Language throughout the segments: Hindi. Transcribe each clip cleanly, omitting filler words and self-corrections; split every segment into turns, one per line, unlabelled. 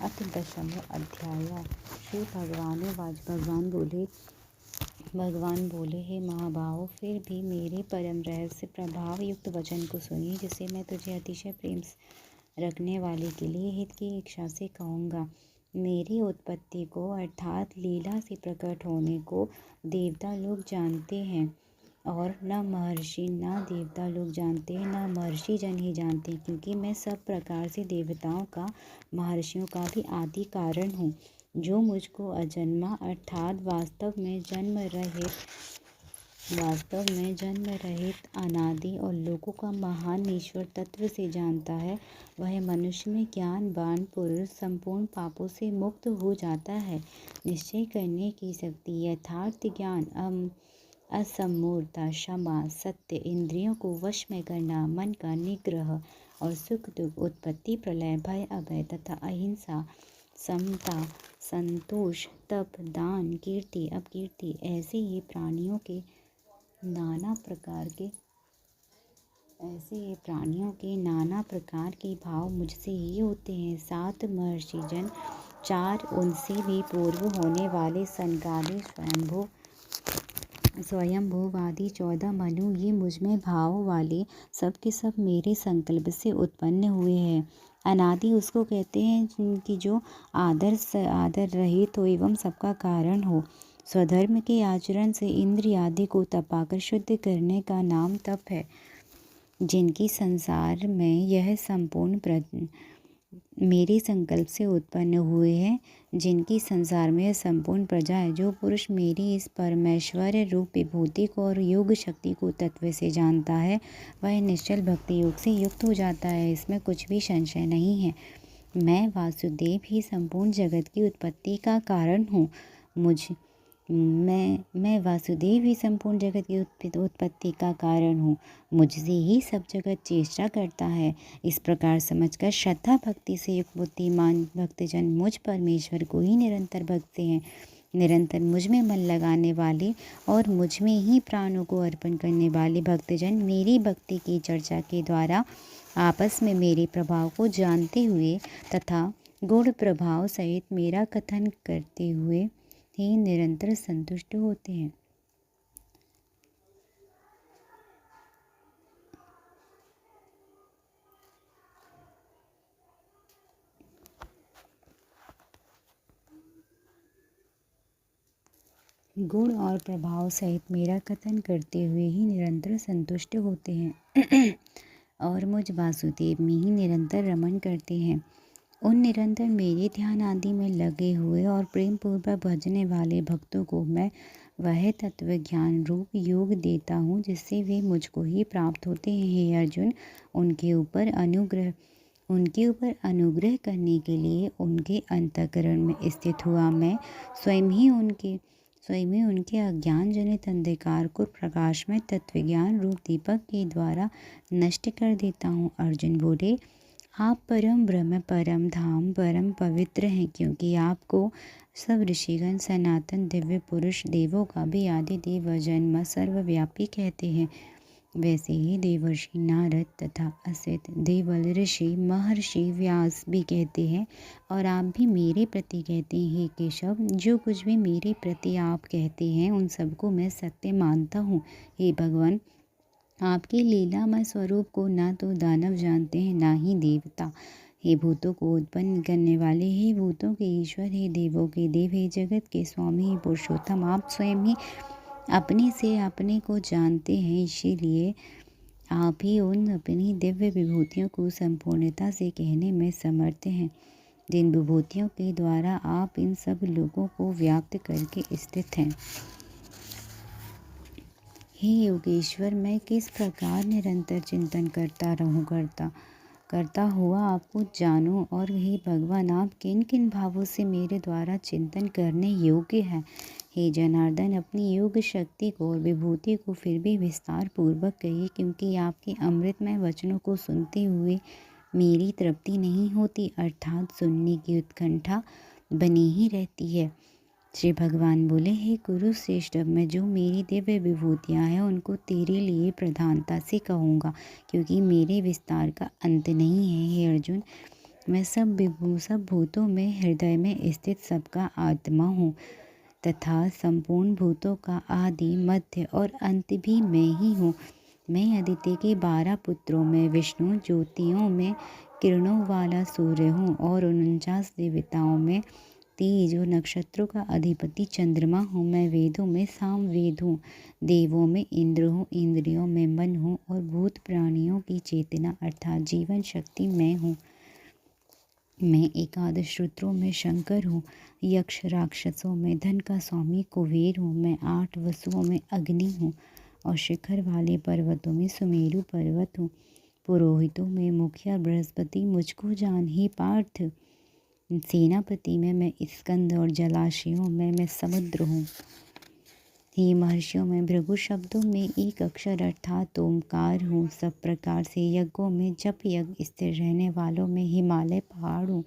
अथ 10वां अध्याय। श्री भगवानुवाच। भगवान बोले, हे महाबाहो, फिर भी मेरे परम रहस्य प्रभाव युक्त वचन को सुनिए, जिसे मैं तुझे अतिशय प्रेम रखने वाले के लिए हित की इच्छा से कहूँगा। मेरी उत्पत्ति को अर्थात लीला से प्रकट होने को देवता लोग जानते हैं, और न महर्षि न देवता लोग जानते हैं, न महर्षि जन ही जानते हैं, क्योंकि मैं सब प्रकार से देवताओं का, महर्षियों का भी आदि कारण हूँ। जो मुझको अजन्मा अर्थात वास्तव में जन्म रहित अनादि और लोगों का महान ईश्वर तत्व से जानता है, वह मनुष्य में ज्ञानवान पुरुष संपूर्ण पापों से मुक्त हो जाता है। निश्चय करने की शक्ति, यथार्थ ज्ञान, असम्मूढ़ता, क्षमा, सत्य, इंद्रियों को वश में करना, मन का निग्रह और सुख दुख, उत्पत्ति प्रलय, भय अभय तथा अहिंसा, समता, संतोष, तप, दान, कीर्ति, अपकीर्ति, ऐसे ये प्राणियों के नाना प्रकार के भाव मुझसे ही होते हैं। 7 महर्षि जन, 4 उनसे भी पूर्व होने वाले सनकादि, स्वयंभूवादि, 14 मनु, ये मुझ में भाव वाले सब के सब मेरे संकल्प से उत्पन्न हुए हैं। अनादि उसको कहते हैं कि जो आदर रहित हो एवं सबका कारण हो। स्वधर्म के आचरण से इंद्रिय आदि को तपाकर शुद्ध करने का नाम तप है। जिनकी संसार में यह संपूर्ण मेरे संकल्प से उत्पन्न हुए हैं, जिनकी संसार में संपूर्ण प्रजा है। जो पुरुष मेरी इस परमेश्वर रूप विभूति को और योग शक्ति को तत्व से जानता है, वह निश्चल भक्ति योग से युक्त हो जाता है। इसमें कुछ भी संशय नहीं है। मैं वासुदेव ही संपूर्ण जगत की उत्पत्ति का कारण हूँ। मैं वासुदेव ही संपूर्ण जगत की उत्पत्ति का कारण हूँ। मुझसे ही सब जगत चेष्टा करता है। इस प्रकार समझकर श्रद्धा भक्ति से युक्त बुद्धिमान भक्तजन मुझ परमेश्वर को ही निरंतर भक्ति हैं। निरंतर मुझ में मन लगाने वाले और मुझ में ही प्राणों को अर्पण करने वाले भक्तजन मेरी भक्ति की चर्चा के द्वारा आपस में मेरे प्रभाव को जानते हुए तथा गुण प्रभाव सहित मेरा कथन करते हुए ही निरंतर संतुष्ट होते हैं। गुण और प्रभाव सहित मेरा कथन करते हुए ही निरंतर संतुष्ट होते हैं और मुझ वासुदेव में ही निरंतर रमण करते हैं। उन निरंतर मेरे ध्यान आदि में लगे हुए और प्रेम पूर्वक भजने वाले भक्तों को मैं वह तत्व ज्ञान रूप योग देता हूँ, जिससे वे मुझको ही प्राप्त होते हैं। हे अर्जुन, उनके ऊपर अनुग्रह करने के लिए उनके अंतःकरण में स्थित हुआ मैं स्वयं ही उनके अज्ञान जनित अंधकार को प्रकाश में तत्वज्ञान रूप दीपक के द्वारा नष्ट कर देता हूँ। अर्जुन बोले, आप परम ब्रह्म, परम धाम, परम पवित्र हैं, क्योंकि आपको सब ऋषिगण, सनातन दिव्य पुरुष, देवों का भी आदि देव जन्म सर्वव्यापी कहते हैं। वैसे ही देवर्षि नारद तथा असित, देवल, ऋषि, महर्षि व्यास भी कहते हैं, और आप भी मेरे प्रति कहते हैं। हे केशव, जो कुछ भी मेरे प्रति आप कहते हैं उन सबको मैं सत्य मानता हूँ। हे भगवान, आपके लीलामय स्वरूप को ना तो दानव जानते हैं, ना ही देवता। हे भूतों को उत्पन्न करने वाले, हे भूतों के ईश्वर, हे देवों के देव, हे जगत के स्वामी, हे पुरुषोत्तम, आप स्वयं ही अपने से अपने को जानते हैं। इसीलिए आप ही उन अपनी दिव्य विभूतियों को संपूर्णता से कहने में समर्थ हैं, जिन विभूतियों के द्वारा आप इन सब लोगों को व्याप्त करके स्थित हैं। हे योगेश्वर, मैं किस प्रकार निरंतर चिंतन करता हुआ आपको जानूं, और हे भगवान, आप किन किन भावों से मेरे द्वारा चिंतन करने योग्य हैं। हे जनार्दन, अपनी योग शक्ति को और विभूति को फिर भी विस्तार पूर्वक कहिए, क्योंकि आपके अमृतमय वचनों को सुनते हुए मेरी तृप्ति नहीं होती, अर्थात सुनने की उत्कंठा बनी ही रहती है। श्री भगवान बोले, हे कुरुश्रेष्ठ, अब मैं जो मेरी दिव्य विभूतियाँ हैं उनको तेरे लिए प्रधानता से कहूँगा, क्योंकि मेरे विस्तार का अंत नहीं है। हे अर्जुन, मैं सब भूतों में हृदय में स्थित सबका आत्मा हूँ तथा संपूर्ण भूतों का आदि मध्य और अंत भी मैं ही हूँ। मैं अदिति के 12 पुत्रों में विष्णु, ज्योतियों में किरणों वाला सूर्य हूँ और 49 देवताओं में तेज और नक्षत्रों का अधिपति चंद्रमा हूँ। मैं वेदों में साम वेद हूँ, देवों में इंद्र हूँ, इंद्रियों में मन हूँ और भूत प्राणियों की चेतना अर्थात जीवन शक्ति मैं हूँ। मैं एकादश रुद्रों में शंकर हूँ, यक्ष राक्षसों में धन का स्वामी कुबेर हूँ। मैं 8 वसुओं में अग्नि हूँ और शिखर वाले पर्वतों में सुमेरु पर्वत हूँ। पुरोहितों में मुखिया बृहस्पति मुझको जान ही पार्थ। सेनापति में मैं स्कंद और जलाशयों में मैं समुद्र हूँ। ही महर्षियों में भृगु शब्दों में एक अक्षर अर्थात ओमकार हूँ। सब प्रकार से यज्ञों में जप यज्ञ स्थिर रहने वालों में हिमालय पहाड़ हूँ।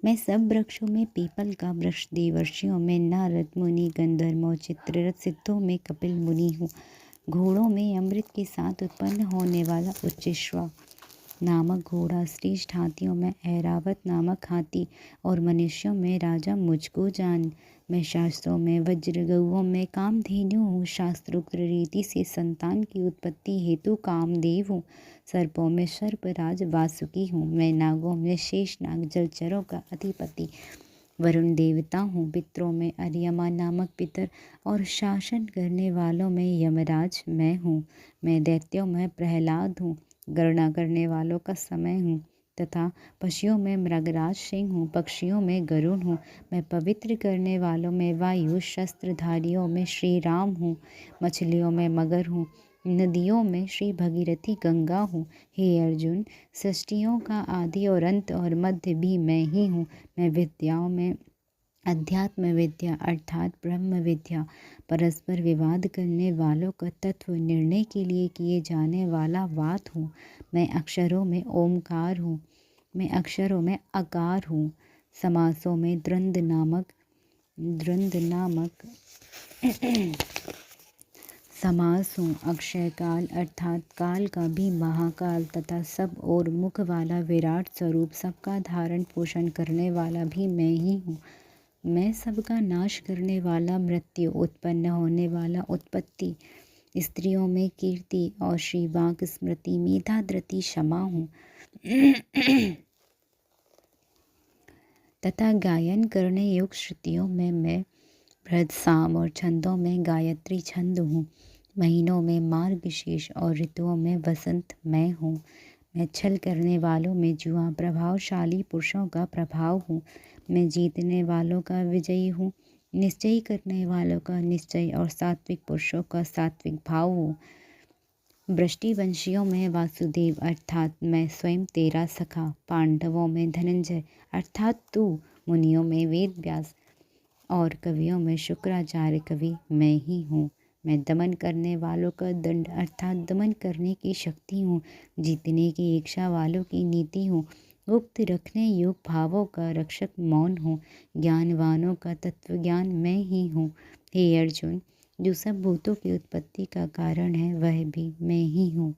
मैं सब वृक्षों में पीपल का वृक्ष, देवर्षियों में नारद मुनि, गंधर्व और चित्ररथ, सिद्धों में कपिल मुनि हूँ। घोड़ों में अमृत के साथ उत्पन्न होने वाला उच्चैश्रवा नामक घोड़ा, श्रेष्ठ हाथियों में ऐरावत नामक हाथी और मनुष्यों में राजा मुझको जान। मैं शास्त्रों में वज्र, गौओं में कामधेनु हूँ। शास्त्रोक्त रीति से संतान की उत्पत्ति हेतु कामदेव हूँ। सर्पों में सर्पराज वासुकी हूँ। मैं नागों में शेषनाग, जलचरों का अधिपति वरुण देवता हूँ। पितरों में अर्यमा नामक पितर और शासन करने वालों में यमराज मैं हूँ। मैं दैत्यों में प्रहलाद हूँ, गणना करने वालों का समय हूँ तथा पशुओं में मृगराज सिंह हूँ। पक्षियों में गरुड़ हूँ। मैं पवित्र करने वालों में वायु, शस्त्रधारियों में श्री राम हूँ। मछलियों में मगर हूँ। नदियों में श्री भगीरथी गंगा हूँ। हे अर्जुन, सृष्टियों का आदि और अंत और मध्य भी मैं ही हूँ। मैं विद्याओं में अध्यात्म विद्या अर्थात ब्रह्म विद्या, परस्पर विवाद करने वालों का तत्व निर्णय के लिए किए जाने वाला वाद हूँ। मैं अक्षरों में ओमकार हूँ। मैं अक्षरों में अकार हूँ। समासों में द्वंद्व नामक समास हूँ। अक्षय काल अर्थात काल का भी महाकाल तथा सब और मुख वाला विराट स्वरूप, सबका धारण पोषण करने वाला भी मैं ही हूँ। मैं सबका नाश करने वाला मृत्यु, उत्पन्न होने वाला उत्पत्ति, स्त्रियों में कीर्ति और श्री वाक स्मृति, मेधा धृति क्षमा हूँ तथा गायन करने योग्य श्रुतियों में मैं बृहद साम और छंदों में गायत्री छंद हूँ। महीनों में मार्गशीर्ष और ऋतुओं में वसंत मैं हूँ। मैं छल करने वालों में जुआ, प्रभावशाली पुरुषों का प्रभाव हूँ। मैं जीतने वालों का विजयी हूँ, निश्चय करने वालों का निश्चय और सात्विक पुरुषों का सात्विक भाव हूँ। वृष्टिवंशियों में वासुदेव अर्थात मैं स्वयं तेरा सखा। पांडवों में धनंजय अर्थात तू। मुनियों में वेद व्यास और कवियों में शुक्राचार्य कवि मैं ही हूँ। मैं दमन करने वालों का दंड अर्थात दमन करने की शक्ति हूँ। जीतने की इच्छा वालों की नीति हूँ। गुप्त रखने योग्य भावों का रक्षक मौन हूँ। ज्ञानवानों का तत्व ज्ञान मैं ही हूँ। हे अर्जुन, जो सब भूतों की उत्पत्ति का कारण है वह भी मैं ही हूँ,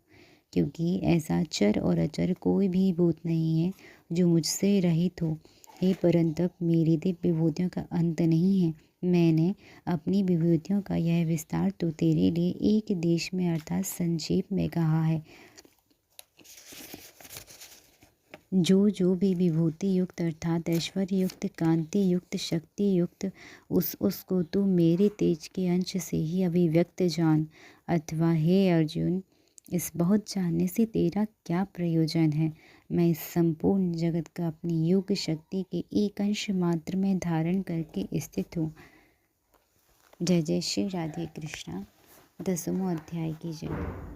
क्योंकि ऐसा चर और अचर कोई भी भूत नहीं है जो मुझसे रहित हो। हे परंतप, मेरी दिव्य विभूतियों का अंत नहीं है। मैंने अपनी विभूतियों का यह विस्तार तो तेरे लिए एक देश में अर्थात संक्षेप में कहा है। जो भी विभूति युक्त अर्थात ऐश्वर्य युक्त, कांति युक्त, शक्ति युक्त उसको तू मेरे तेज के अंश से ही अभिव्यक्त जान। अथवा हे अर्जुन, इस बहुत जानने से तेरा क्या प्रयोजन है। मैं इस संपूर्ण जगत का अपनी योग शक्ति के एक अंश मात्र में धारण करके स्थित हूँ। जय जय श्री राधे कृष्णा। 10वां अध्याय की जय।